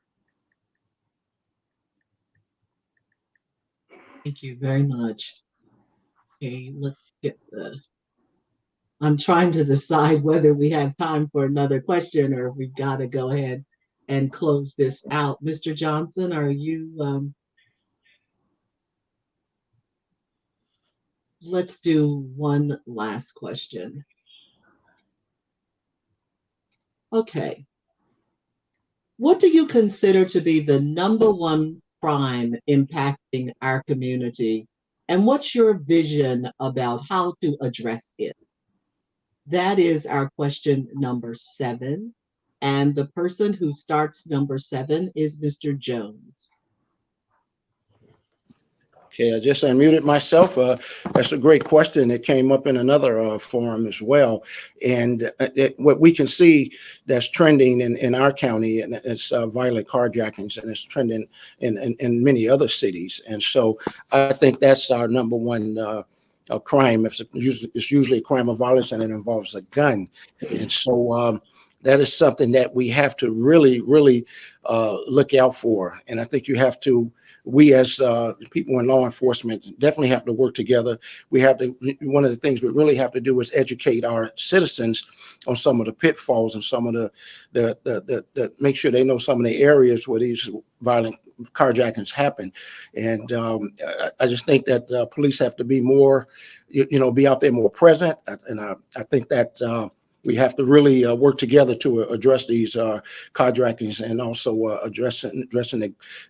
Thank you very much. Okay, let's get I'm trying to decide whether we have time for another question or if we've got to go ahead and close this out. Mr. Johnson, are you, let's do one last question. Okay. What do you consider to be the #1 crime impacting our community? And what's your vision about how to address it? That is our question number 7. And the person who starts number 7 is Mr. Jones. Okay, I just unmuted myself. That's a great question. It came up in another forum as well. And what we can see that's trending in our county, and it's violent carjackings, and it's trending in many other cities. And so I think that's our #1 crime. It's usually a crime of violence, and it involves a gun. And so that is something that we have to really, really look out for. And I think we as people in law enforcement definitely have to work together. One of the things we really have to do is educate our citizens on some of the pitfalls and some of the make sure they know some of the areas where these violent carjackings happen. And I just think that police have to be more, be out there more present. And I think that we have to really work together to address these carjackings, and also addressing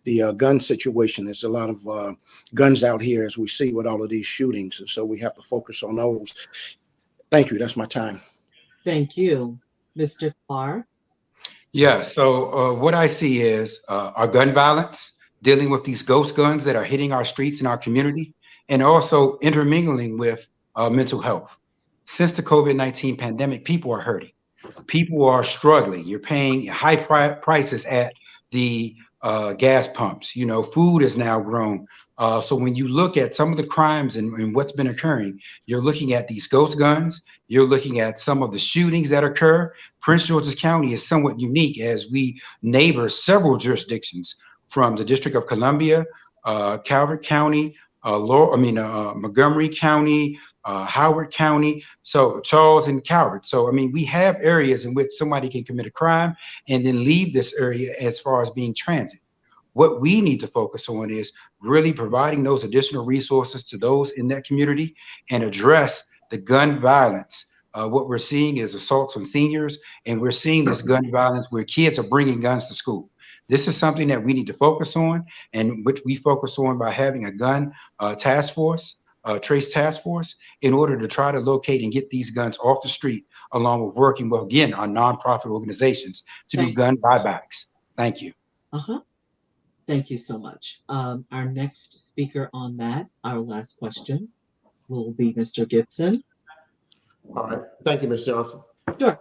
the gun situation. There's a lot of guns out here, as we see with all of these shootings, and so we have to focus on those. Thank you. That's my time. Thank you. Mr. Clark? Yeah, so what I see is our gun violence, dealing with these ghost guns that are hitting our streets and our community, and also intermingling with mental health. Since the COVID-19 pandemic, people are hurting. People are struggling. You're paying high prices at the gas pumps. Food is now grown. So when you look at some of the crimes and what's been occurring, you're looking at these ghost guns. You're looking at some of the shootings that occur. Prince George's County is somewhat unique, as we neighbor several jurisdictions from the District of Columbia, Calvert County, Montgomery County, Howard County, so Charles and Calvert. So, we have areas in which somebody can commit a crime and then leave this area as far as being transit. What we need to focus on is really providing those additional resources to those in that community and address the gun violence. What we're seeing is assaults on seniors, and we're seeing this gun violence where kids are bringing guns to school. This is something that we need to focus on, and which we focus on by having a gun task force, trace task force, in order to try to locate and get these guns off the street, along with working with, again, our nonprofit organizations to do gun buybacks. Thank you. Thank you so much. Our next speaker on that, our last question, will be Mr. Gibson. All right. Thank you, Ms. Johnson. Sure.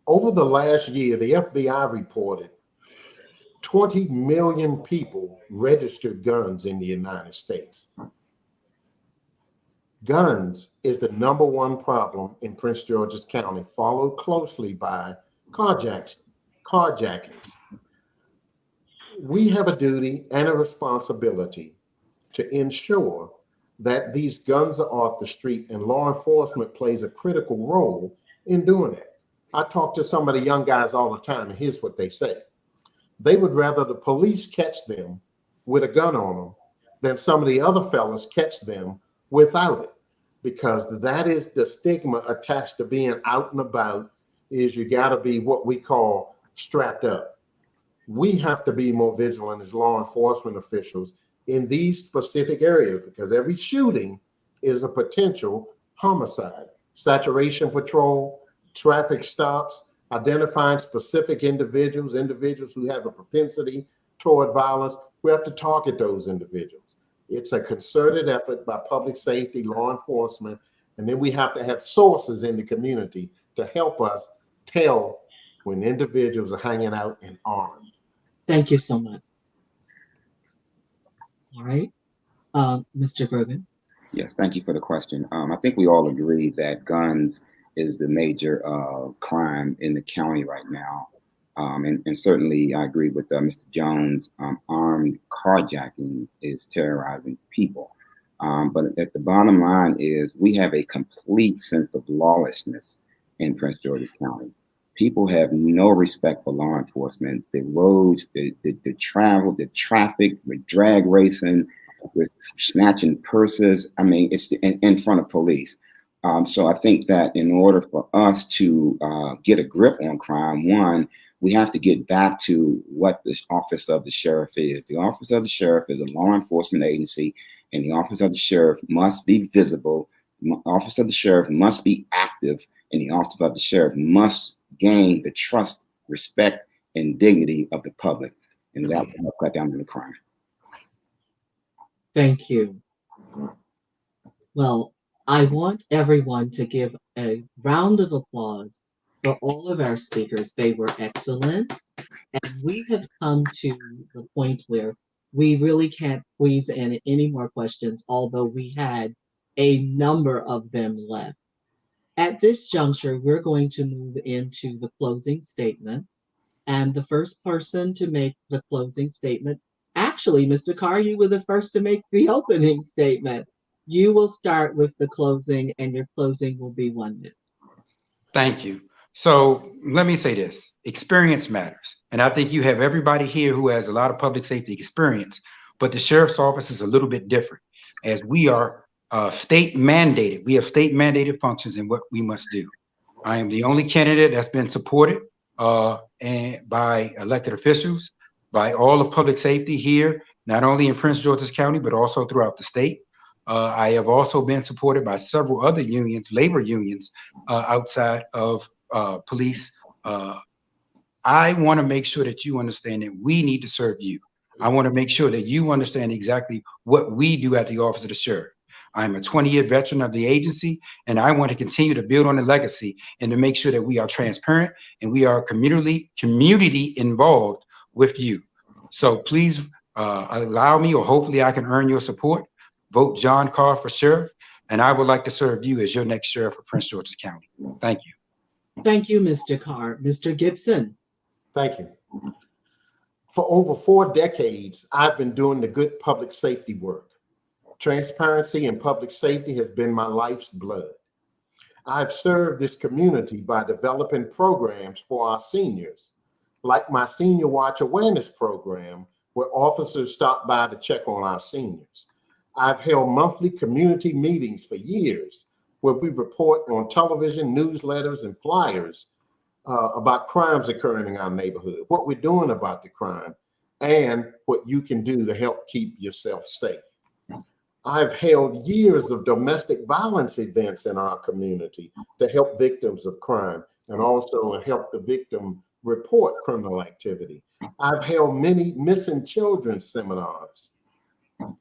Over the last year, the FBI reported 20 million people registered guns in the United States. Guns is the #1 problem in Prince George's County, followed closely by carjackings. We have a duty and a responsibility to ensure that these guns are off the street, and law enforcement plays a critical role in doing that. I talk to some of the young guys all the time, and here's what they say. They would rather the police catch them with a gun on them than some of the other fellas catch them without it, because that is the stigma attached to being out and about, is you got to be what we call strapped up. We have to be more vigilant as law enforcement officials in these specific areas, because every shooting is a potential homicide, saturation patrol, traffic stops, identifying specific individuals who have a propensity toward violence. We have to target those individuals. It's a concerted effort by public safety, law enforcement, and then we have to have sources in the community to help us tell when individuals are hanging out and armed. Thank you so much. All right, Mr. Grogan. Yes, thank you for the question. I think we all agree that guns is the major crime in the county right now. And certainly I agree with Mr. Jones. Armed carjacking is terrorizing people. But at the bottom line is we have a complete sense of lawlessness in Prince George's County. People have no respect for law enforcement. The roads, the travel, the traffic, with drag racing, with snatching purses. I mean, it's in front of police. So I think that in order for us to get a grip on crime, one, we have to get back to what the office of the sheriff is. The office of the sheriff is a law enforcement agency, and the office of the sheriff must be visible. The office of the sheriff must be active, and the office of the sheriff must gain the trust, respect, and dignity of the public. And that will cut down on the crime. Thank you. Well, I want everyone to give a round of applause for all of our speakers. They were excellent. And we have come to the point where we really can't squeeze in any more questions, although we had a number of them left. At this juncture, we're going to move into the closing statement. And the first person to make the closing statement, actually, Mr. Carr, you were the first to make the opening statement. You will start with the closing, and your closing will be 1 minute. Thank you. So let me say this, experience matters. And I think you have everybody here who has a lot of public safety experience, but the sheriff's office is a little bit different as we are state mandated. We have state mandated functions in what we must do. I am the only candidate that's been supported and by elected officials, by all of public safety here, not only in Prince George's County, but also throughout the state. I have also been supported by several other unions, labor unions, outside of police. I want to make sure that you understand that we need to serve you. I want to make sure that you understand exactly what we do at the Office of the Sheriff. I'm a 20-year veteran of the agency, and I want to continue to build on the legacy and to make sure that we are transparent and we are community involved with you. So please allow me, or hopefully I can earn your support. Vote John Carr for sheriff, and I would like to serve you as your next sheriff of Prince George's County. Thank you. Thank you, Mr. Carr. Mr. Gibson. Thank you. For over 4 decades, I've been doing the good public safety work. Transparency and public safety has been my life's blood. I've served this community by developing programs for our seniors, like my Senior Watch Awareness Program, where officers stop by to check on our seniors. I've held monthly community meetings for years where we report on television, newsletters, and flyers about crimes occurring in our neighborhood, what we're doing about the crime, and what you can do to help keep yourself safe. I've held years of domestic violence events in our community to help victims of crime and also help the victim report criminal activity. I've held many missing children seminars.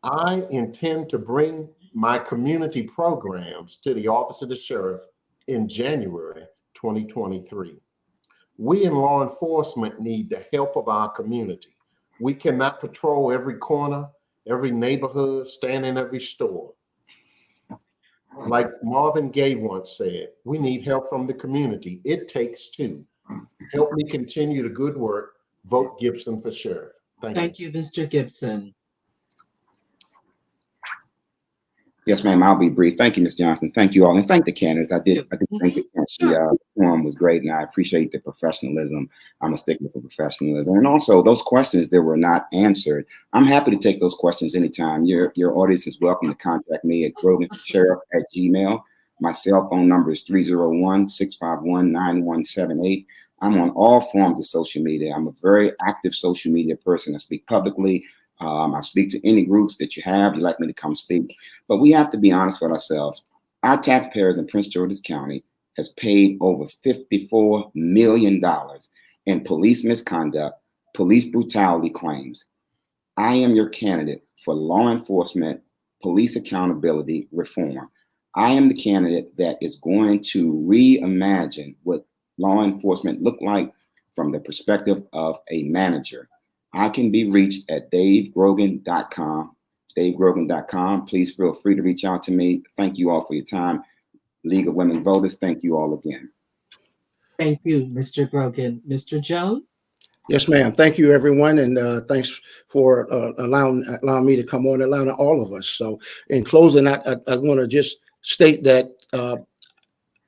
I intend to bring my community programs to the Office of the Sheriff in January 2023. We in law enforcement need the help of our community. We cannot patrol every corner, every neighborhood, stand in every store. Like Marvin Gaye once said, we need help from the community. It takes two. Help me continue the good work. Vote Gibson for sheriff. Thank you, Mr. Gibson. Yes, ma'am, I'll be brief. Thank you, Ms. Johnson. Thank you all. And thank the candidates. I think the forum was great, and I appreciate the professionalism. I'm a stickler for professionalism. And also those questions that were not answered, I'm happy to take those questions anytime. Your audience is welcome to contact me at grogansheriff@gmail.com. My cell phone number is 301-651-9178. I'm on all forms of social media. I'm a very active social media person. I speak publicly. I speak to any groups that you have. You'd like me to come speak. But we have to be honest with ourselves. Our taxpayers in Prince George's County has paid over $54 million in police misconduct, police brutality claims. I am your candidate for law enforcement, police accountability reform. I am the candidate that is going to reimagine what law enforcement look like from the perspective of a manager. I can be reached at davegrogan.com, davegrogan.com. Please feel free to reach out to me. Thank you all for your time. League of Women Voters, thank you all again. Thank you, Mr. Grogan. Mr. Jones? Yes, ma'am. Thank you, everyone, and thanks for allowing me to come on, allowing all of us. So, in closing, I want to just state that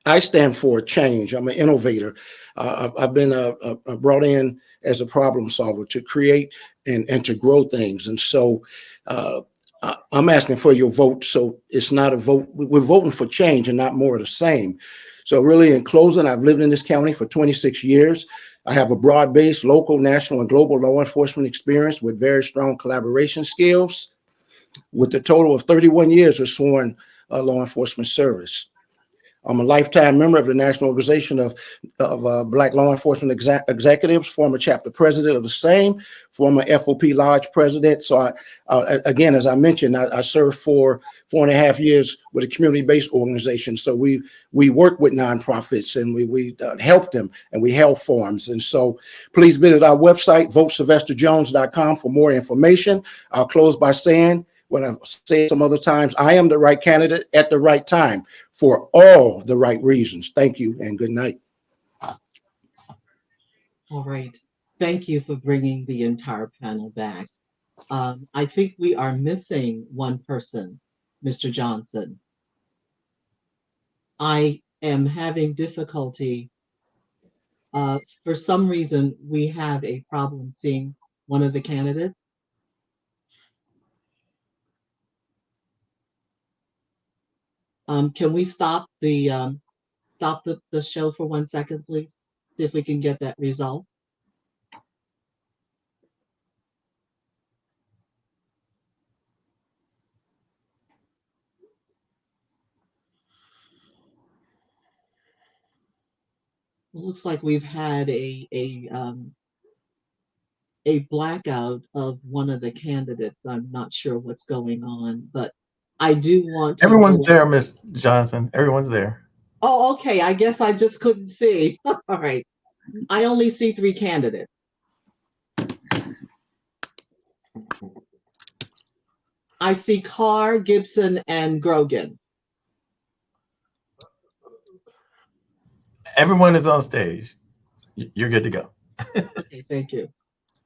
I stand for change. I'm an innovator. I've been brought in as a problem solver to create and to grow things, and so I'm asking for your vote. So it's not a vote. We're voting for change and not more of the same. So, really, in closing, I've lived in this county for 26 years. I have a broad-based local, national, and global law enforcement experience with very strong collaboration skills, with a total of 31 years of sworn law enforcement service. I'm a lifetime member of the National Organization of Black Law Enforcement Executives, former chapter president of the same, former FOP Lodge president. So again, as I mentioned, I served for 4.5 years with a community-based organization. So we work with nonprofits and we help them and we held forums. And so please visit our website, votesylvesterjones.com, for more information. I'll close by saying what I've said some other times: I am the right candidate at the right time for all the right reasons. Thank you and good night. All right. Thank you for bringing the entire panel back. I think we are missing one person, Mr. Johnson. I am having difficulty. For some reason, we have a problem seeing one of the candidates. Can we stop the show for 1 second, please? See if we can get that resolved. It looks like we've had a blackout of one of the candidates. I'm not sure what's going on, but I do want to. Everyone's there, Miss Johnson. Everyone's there. Oh, okay. I guess I just couldn't see. All right. I only see 3 candidates. I see Carr, Gibson, and Grogan. Everyone is on stage. You're good to go. Okay, thank you.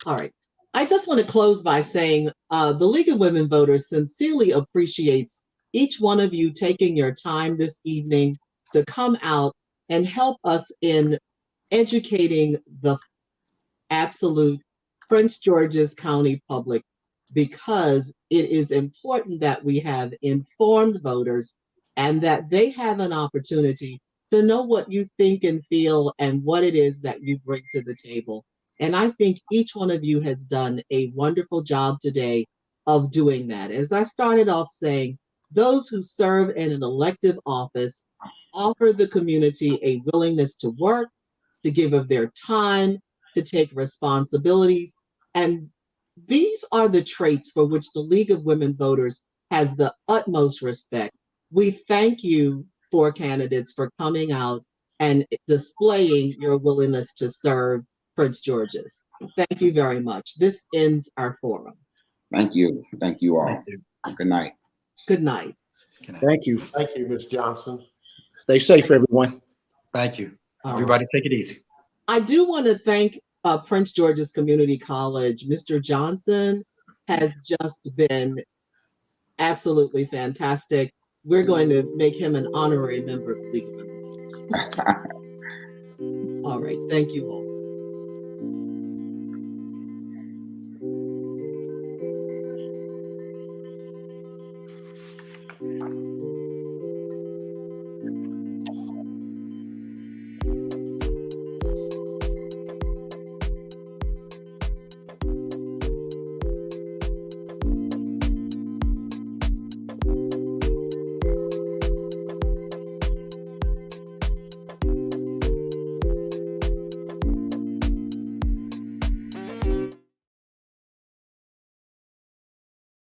All right. I just want to close by saying the League of Women Voters sincerely appreciates each one of you taking your time this evening to come out and help us in educating the absolute Prince George's County public, because it is important that we have informed voters and that they have an opportunity to know what you think and feel and what it is that you bring to the table. And I think each one of you has done a wonderful job today of doing that. As I started off saying, those who serve in an elective office offer the community a willingness to work, to give of their time, to take responsibilities. And these are the traits for which the League of Women Voters has the utmost respect. We thank you, 4 candidates, for coming out and displaying your willingness to serve Prince George's. Thank you very much. This ends our forum. Thank you. Thank you all. Thank you. Good night. Good night. Thank you. Thank you, Ms. Johnson. Stay safe, everyone. Thank you. All Everybody right. take it easy. I do want to thank Prince George's Community College. Mr. Johnson has just been absolutely fantastic. We're going to make him an honorary member of the League of Women Voters. All right. Thank you all.